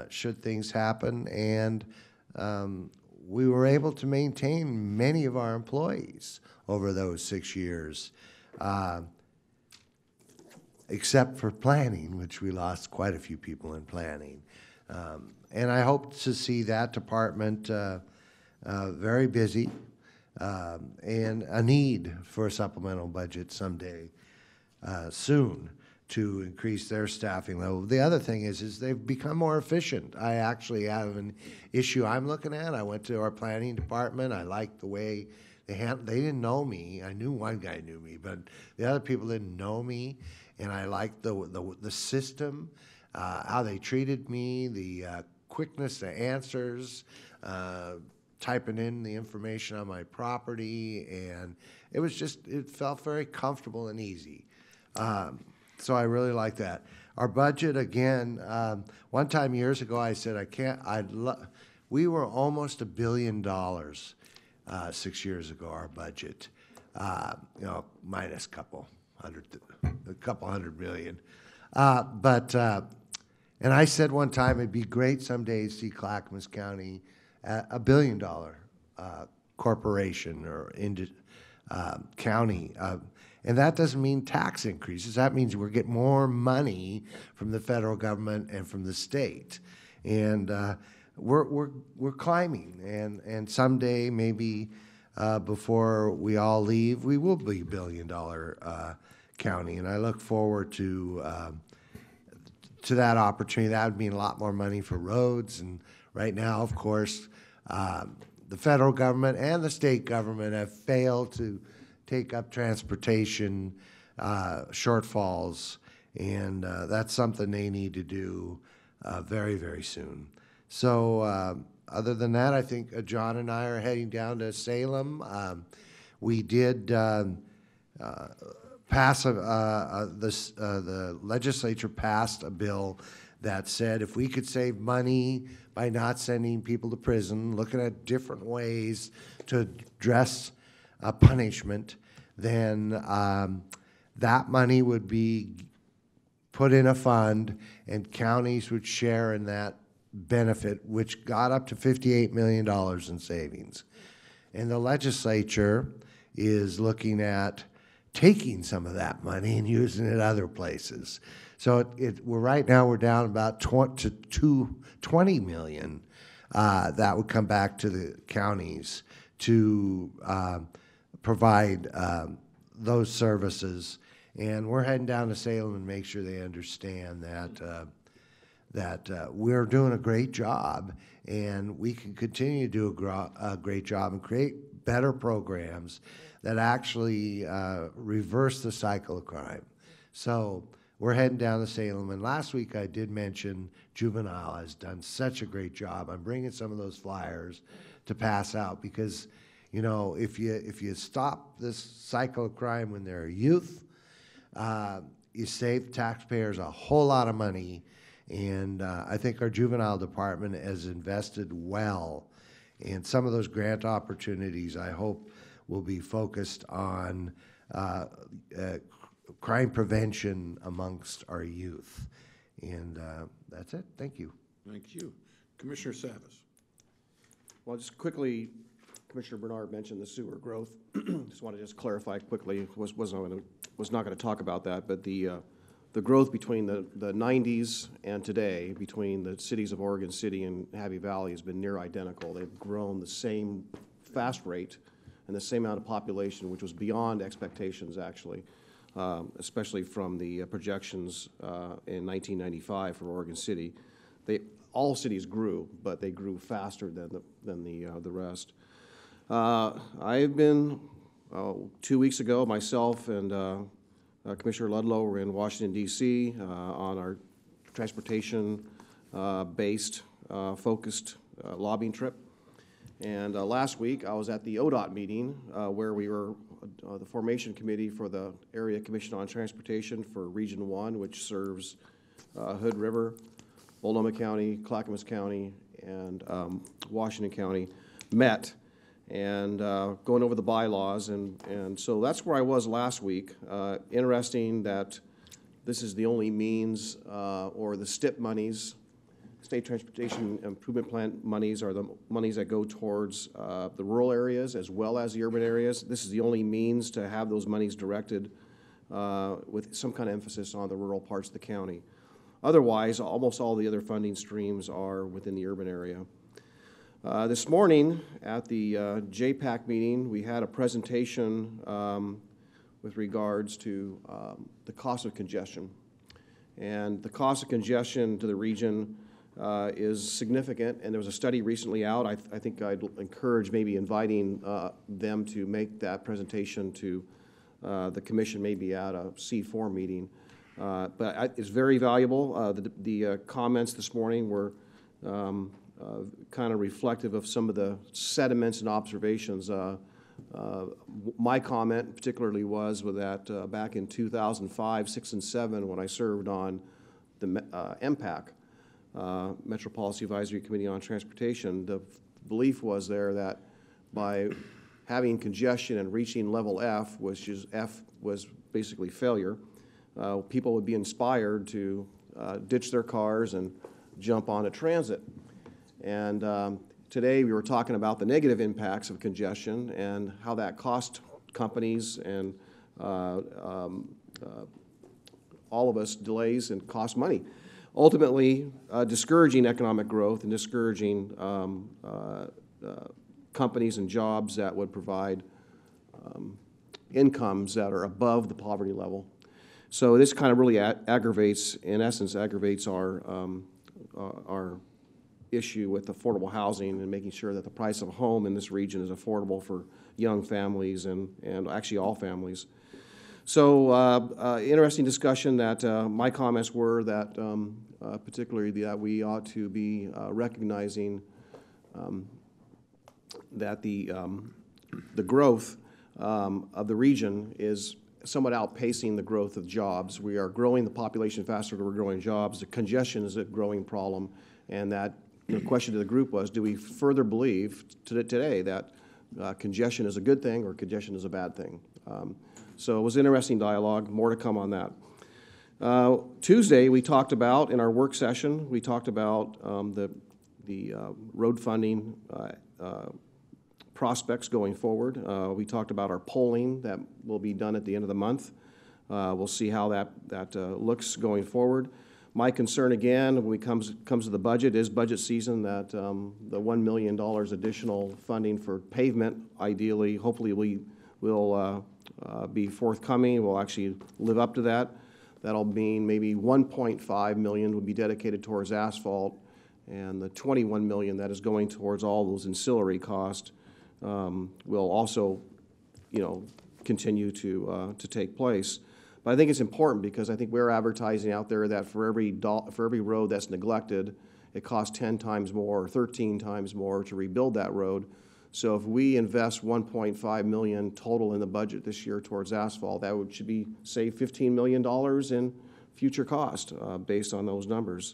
should things happen, and we were able to maintain many of our employees over those 6 years. Except for planning, which we lost quite a few people in planning. And I hope to see that department very busy and a need for a supplemental budget someday soon to increase their staffing level. The other thing is they've become more efficient. I actually have an issue I'm looking at. I went to our planning department. I liked the way they didn't know me. I knew one guy knew me, but the other people didn't know me. and I liked the system, how they treated me, the quickness to answers, typing in the information on my property, and it felt very comfortable and easy. So I really like that. Our budget, again, one time years ago I said we were almost $1 billion 6 years ago, our budget, minus a couple hundred million. And I said one time it'd be great someday to see Clackamas County a $1 billion corporation or county. And that doesn't mean tax increases. That means we're getting more money from the federal government and from the state. And we're climbing. And someday, maybe before we all leave, we will be $1 billion county. And I look forward to that opportunity. That would mean a lot more money for roads. And right now, of course, the federal government and the state government have failed to take up transportation shortfalls, and that's something they need to do very, very soon. So other than that, I think John and I are heading down to Salem. We did pass the legislature passed a bill that said if we could save money by not sending people to prison, looking at different ways to address punishment, then that money would be put in a fund and counties would share in that benefit, which got up to $58 million in savings. And the legislature is looking at taking some of that money and using it other places. So right now we're down about 20 million that would come back to the counties to provide those services. And we're heading down to Salem and make sure they understand that we're doing a great job, and we can continue to do a great job and create better programs that actually reverse the cycle of crime. So we're heading down to Salem, and last week I did mention Juvenile has done such a great job. I'm bringing some of those flyers to pass out because, you know, if you stop this cycle of crime when they're youth, you save taxpayers a whole lot of money, and I think our juvenile department has invested well in some of those grant opportunities. I hope will be focused on crime prevention amongst our youth. And that's it. Thank you. Thank you. Commissioner Savas. Well, just quickly, Commissioner Bernard mentioned the sewer growth. Just want to just clarify quickly. Was not going to talk about that, but the growth between the 90s and today between the cities of Oregon City and Happy Valley has been near identical. They've grown the same fast rate and the same amount of population, which was beyond expectations, actually, especially from the projections in 1995 for Oregon City. All cities grew, but they grew faster than the rest. I've been 2 weeks ago, myself and Commissioner Ludlow were in Washington, D.C. On our transportation-based, focused lobbying trip. And last week, I was at the ODOT meeting where we were the formation committee for the Area Commission on Transportation for Region 1, which serves Hood River, Multnomah County, Clackamas County, and Washington County, met and going over the bylaws. And so that's where I was last week. Interesting that this is the only means, or the STIP monies, State Transportation Improvement Plan monies, are the monies that go towards the rural areas as well as the urban areas. This is the only means to have those monies directed with some kind of emphasis on the rural parts of the county. Otherwise, almost all the other funding streams are within the urban area. This morning at the JPAC meeting, we had a presentation with regards to the cost of congestion. And the cost of congestion to the region is significant, and there was a study recently out. I think I'd encourage maybe inviting them to make that presentation to the commission, maybe at a C4 meeting. It's very valuable. The comments this morning were kind of reflective of some of the sentiments and observations. My comment particularly was with that back in 2005, 6, and 7, when I served on the MPAC, Metro Policy Advisory Committee on Transportation, the belief was there that by having congestion and reaching level F, which is F was basically failure, people would be inspired to ditch their cars and jump onto transit. And today we were talking about the negative impacts of congestion and how that cost companies and all of us delays and cost money. Ultimately, discouraging economic growth and discouraging companies and jobs that would provide incomes that are above the poverty level. So this kind of really aggravates, in essence, aggravates our issue with affordable housing and making sure that the price of a home in this region is affordable for young families and actually all families. So interesting discussion that my comments were that particularly that we ought to be recognizing that the growth of the region is somewhat outpacing the growth of jobs. We are growing the population faster than we're growing jobs. The congestion is a growing problem, and that the question to the group was, do we further believe today that congestion is a good thing or congestion is a bad thing? So it was interesting dialogue, more to come on that. Tuesday, we talked about, in our work session, we talked about the road funding prospects going forward. We talked about our polling that will be done at the end of the month. We'll see how that looks going forward. My concern, again, when it comes to the budget, is budget season, that the $1 million additional funding for pavement, ideally, hopefully we will be forthcoming. We'll actually live up to that. That'll mean maybe $1.5 million would be dedicated towards asphalt, and the $21 million that is going towards all those ancillary costs will also, continue to take place. But I think it's important because I think we're advertising out there that for every road that's neglected, it costs 10 times more or 13 times more to rebuild that road. So if we invest $1.5 million total in the budget this year towards asphalt, that should be, say, $15 million in future cost based on those numbers.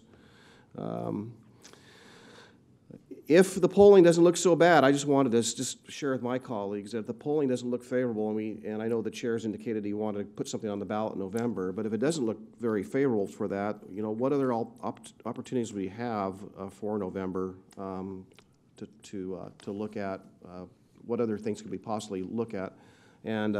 If the polling doesn't look so bad, I just wanted to just share with my colleagues that if the polling doesn't look favorable, and I know the chair's indicated he wanted to put something on the ballot in November, but if it doesn't look very favorable for that, what other opportunities we have for November to look at, what other things could we possibly look at? And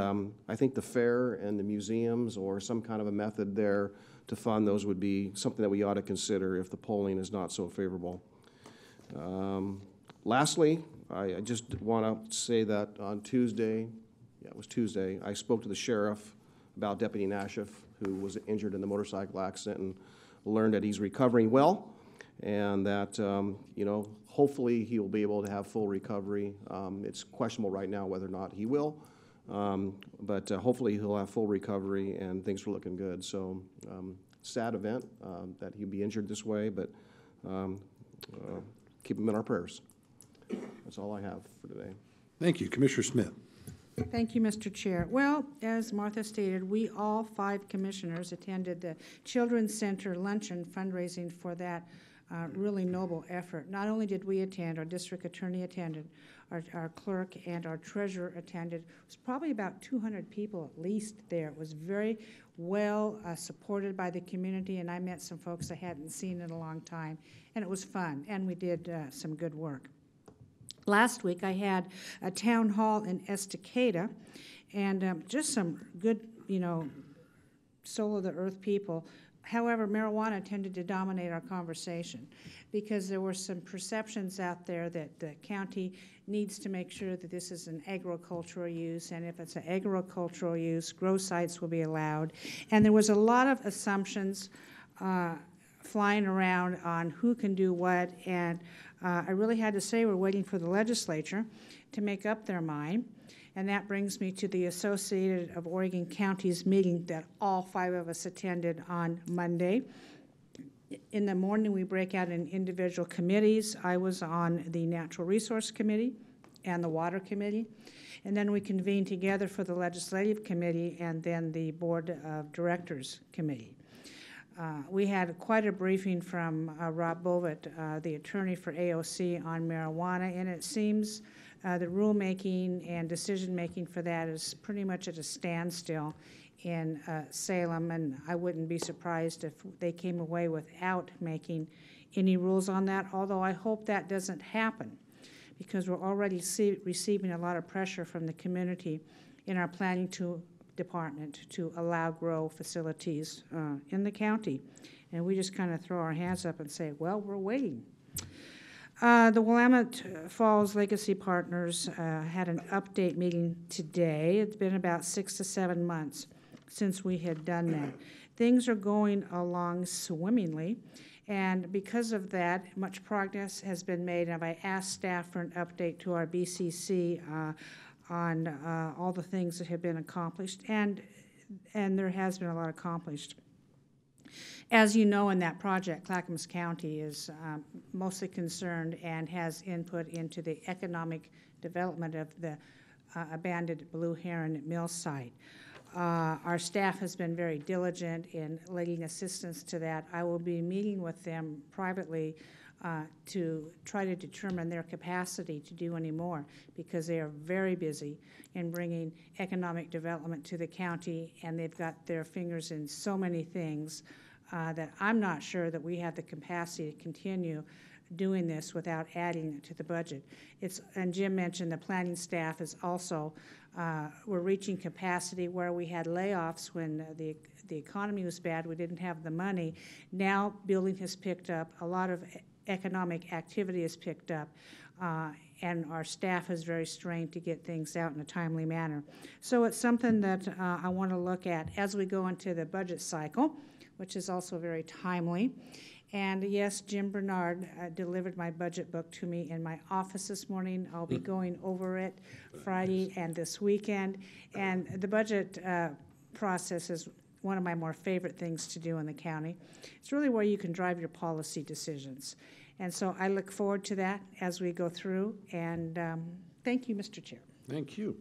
I think the fair and the museums or some kind of a method there to fund those would be something that we ought to consider if the polling is not so favorable. Lastly, I just want to say that on Tuesday, it was Tuesday, I spoke to the sheriff about Deputy Nashif, who was injured in the motorcycle accident, and learned that he's recovering well, and that, hopefully he will be able to have full recovery. It's questionable right now whether or not he will, but hopefully he'll have full recovery, and things are looking good. So sad event that he'd be injured this way, but keep him in our prayers. That's all I have for today. Thank you. Commissioner Smith. Thank you, Mr. Chair. Well, as Martha stated, we all 5 commissioners attended the Children's Center luncheon fundraising for that really noble effort. Not only did we attend, our district attorney attended, our clerk and our treasurer attended. It was probably about 200 people at least there. It was very well supported by the community, and I met some folks I hadn't seen in a long time, and it was fun, and we did some good work. Last week I had a town hall in Estacada, and just some good, soul of the earth people. However, marijuana tended to dominate our conversation because there were some perceptions out there that the county needs to make sure that this is an agricultural use, and if it's an agricultural use, grow sites will be allowed. And there was a lot of assumptions flying around on who can do what, and I really had to say we're waiting for the legislature to make up their mind. And that brings me to the Associated of Oregon Counties meeting that all 5 of us attended on Monday. In the morning, we break out in individual committees. I was on the Natural Resource Committee and the Water Committee. And then we convene together for the Legislative Committee and then the Board of Directors Committee. We had quite a briefing from Rob Bovitt, the attorney for AOC, on marijuana, and it seems the rulemaking and decision-making for that is pretty much at a standstill in Salem, and I wouldn't be surprised if they came away without making any rules on that, although I hope that doesn't happen, because we're already receiving a lot of pressure from the community in our planning department to allow grow facilities in the county. And we just kind of throw our hands up and say, well, we're waiting. The Willamette Falls Legacy Partners had an update meeting today. It's been about 6 to 7 months since we had done that. Things are going along swimmingly, and because of that, much progress has been made. And I asked staff for an update to our BCC on all the things that have been accomplished, and there has been a lot accomplished. As you know, in that project, Clackamas County is mostly concerned and has input into the economic development of the abandoned Blue Heron Mill site. Our staff has been very diligent in leading assistance to that. I will be meeting with them privately to try to determine their capacity to do any more, because they are very busy in bringing economic development to the county, and they've got their fingers in so many things that I'm not sure that we have the capacity to continue doing this without adding to the budget. And Jim mentioned the planning staff is also, we're reaching capacity where we had layoffs when the economy was bad, we didn't have the money. Now building has picked up, a lot of economic activity has picked up, and our staff is very strained to get things out in a timely manner. So it's something that I want to look at as we go into the budget cycle, which is also very timely. And yes, Jim Bernard delivered my budget book to me in my office this morning. I'll be going over it Friday and this weekend. And the budget process is one of my more favorite things to do in the county. It's really where you can drive your policy decisions. And so I look forward to that as we go through. And thank you, Mr. Chair. Thank you.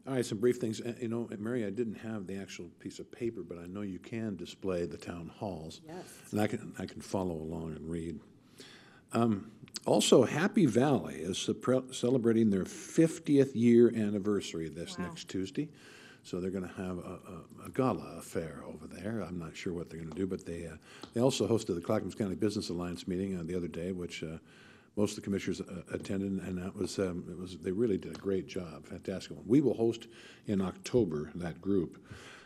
All right, some brief things. You know, Mary, I didn't have the actual piece of paper, but I know you can display the town halls. Yes. And I can follow along and read. Also, Happy Valley is celebrating their 50th year anniversary this next Tuesday. So they're going to have a gala affair over there. I'm not sure what they're going to do, but they also hosted the Clackamas County Business Alliance meeting the other day, which most of the commissioners attended, and that was they really did a great job, fantastic one. We will host in October that group.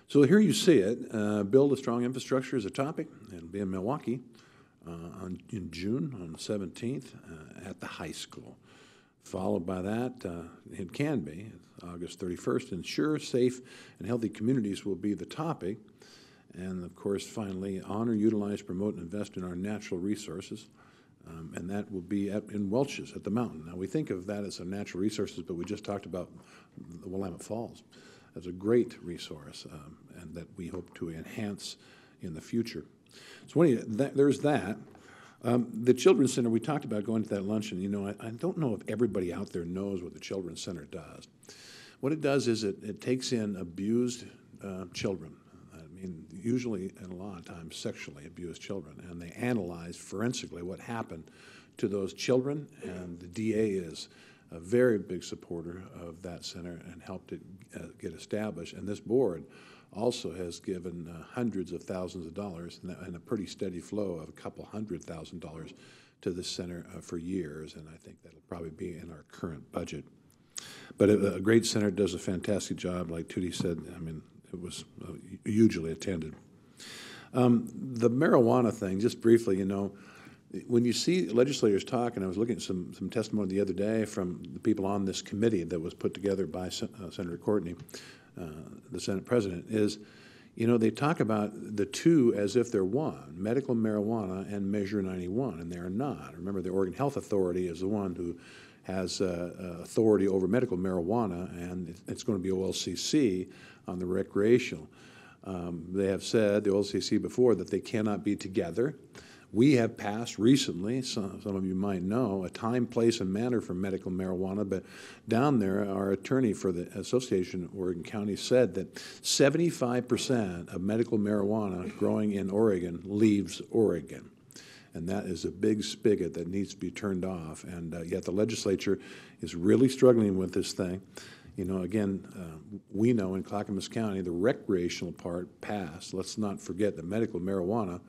So here you see it. Build a strong infrastructure is a topic. It'll be in Milwaukee in June on the 17th at the high school. Followed by that, it can be August 31st. Ensure safe and healthy communities will be the topic. And of course, finally, honor, utilize, promote, and invest in our natural resources. And that will be in Welch's at the mountain. Now, we think of that as a natural resources, but we just talked about the Willamette Falls as a great resource, and that we hope to enhance in the future. So there's that. The Children's Center, we talked about going to that luncheon. You know, I don't know if everybody out there knows what the Children's Center does. What it does is it takes in abused children. Usually, and a lot of times, sexually abused children, and they analyze forensically what happened to those children, and the DA is a very big supporter of that center and helped it get established. And this board also has given hundreds of thousands of dollars and a pretty steady flow of $200,000 to this center for years, and I think that'll probably be in our current budget. But a great center does a fantastic job, like Tootie said. I mean, it was hugely attended. The marijuana thing, just briefly, you know, when you see legislators talk, and I was looking at some testimony the other day from the people on this committee that was put together by Senator Courtney, the Senate President, is, you know, they talk about the two as if they're one, medical marijuana and Measure 91, and they are not. Remember, the Oregon Health Authority is the one who has authority over medical marijuana, and it's going to be OLCC on the recreational. They have said, the OLCC before, that they cannot be together. We have passed recently, some of you might know, a time, place, and manner for medical marijuana, but down there, our attorney for the Association of Oregon Counties said that 75% of medical marijuana growing in Oregon leaves Oregon. And that is a big spigot that needs to be turned off. And yet the legislature is really struggling with this thing. You know, again, we know in Clackamas County, the recreational part passed. Let's not forget that medical marijuana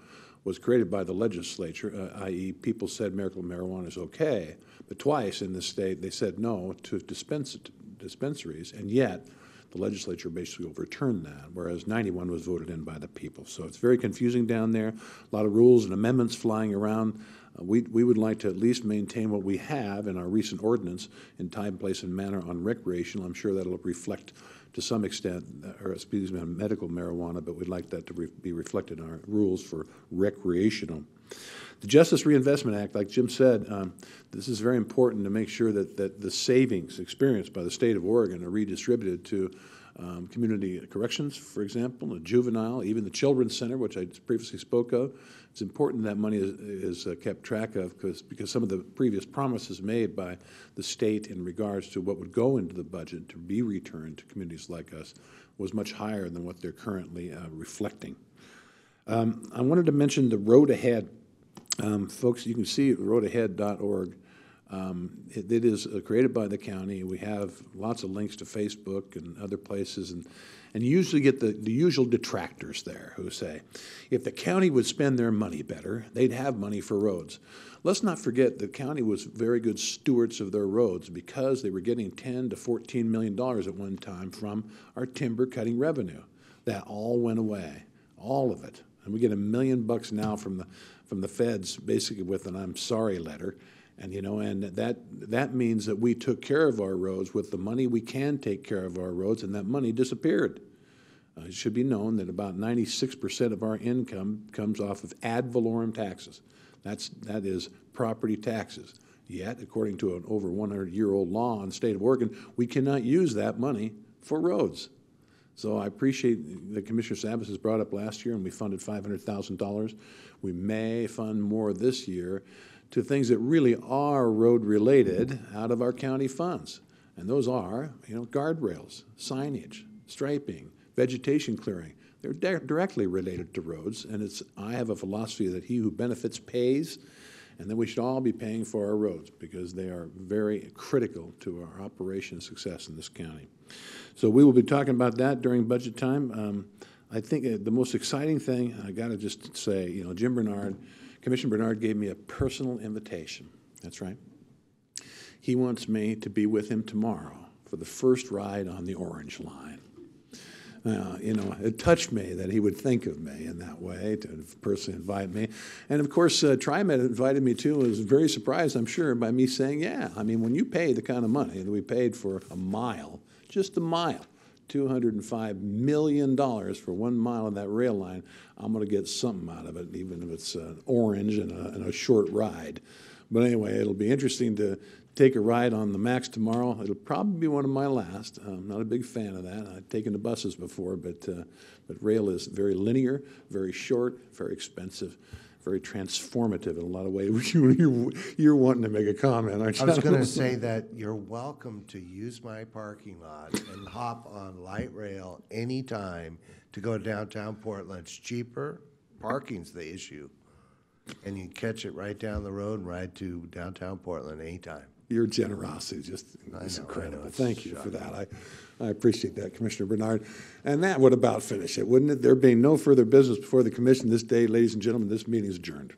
was created by the legislature, i.e. people said medical marijuana is okay, but twice in this state they said no to dispensaries, and yet the legislature basically overturned that, whereas 91 was voted in by the people. So it's very confusing down there, a lot of rules and amendments flying around. We would like to at least maintain what we have in our recent ordinance in time, place, and manner on recreational. I'm sure that'll reflect to some extent, or excuse me, on medical marijuana, but we'd like that to be reflected in our rules for recreational. The Justice Reinvestment Act, like Jim said, this is very important to make sure that the savings experienced by the state of Oregon are redistributed to community corrections, for example, the juvenile, even the Children's Center, which I previously spoke of. It's important that money is kept track of because some of the previous promises made by the state in regards to what would go into the budget to be returned to communities like us was much higher than what they're currently reflecting. I wanted to mention the Road Ahead. Folks, you can see roadahead.org. It is created by the county. We have lots of links to Facebook and other places, and you usually get the usual detractors there who say, if the county would spend their money better, they'd have money for roads. Let's not forget the county was very good stewards of their roads because they were getting $10 to $14 million at one time from our timber cutting revenue. That all went away, all of it. And we get $1 million now from the feds, basically with an I'm sorry letter. And, you know, and that means that we took care of our roads with the money we can take care of our roads, and that money disappeared. It should be known that about 96% of our income comes off of ad valorem taxes. That is property taxes. Yet, according to an over 100-year-old law in the state of Oregon, we cannot use that money for roads. So I appreciate that Commissioner Savas has brought up last year, and we funded $500,000. We may fund more this year to things that really are road-related out of our county funds. And those are, you know, guardrails, signage, striping, vegetation clearing. They're directly related to roads, and I have a philosophy that he who benefits pays, and that we should all be paying for our roads because they are very critical to our operation and success in this county. So we will be talking about that during budget time. I think the most exciting thing, I got to just say, you know, Commissioner Bernard gave me a personal invitation. That's right. He wants me to be with him tomorrow for the first ride on the Orange Line. Now, you know, it touched me that he would think of me in that way to personally invite me. And of course, TriMet invited me too and was very surprised, I'm sure, by me saying, yeah, I mean, when you pay the kind of money that we paid for a mile, just a mile, $205 million for 1 mile of that rail line, I'm going to get something out of it, even if it's orange and a short ride. But anyway, it'll be interesting to take a ride on the MAX tomorrow. It'll probably be one of my last. I'm not a big fan of that. I've taken the buses before, but rail is very linear, very short, very expensive, very transformative in a lot of ways. You're wanting to make a comment, aren't you? I was going to say that you're welcome to use my parking lot and hop on light rail anytime to go to downtown Portland. It's cheaper. Parking's the issue. And you can catch it right down the road and ride to downtown Portland anytime. Your generosity is incredible. Thank you for that. I appreciate that, Commissioner Bernard. And that would about finish it, wouldn't it? There being no further business before the commission this day, ladies and gentlemen, this meeting is adjourned.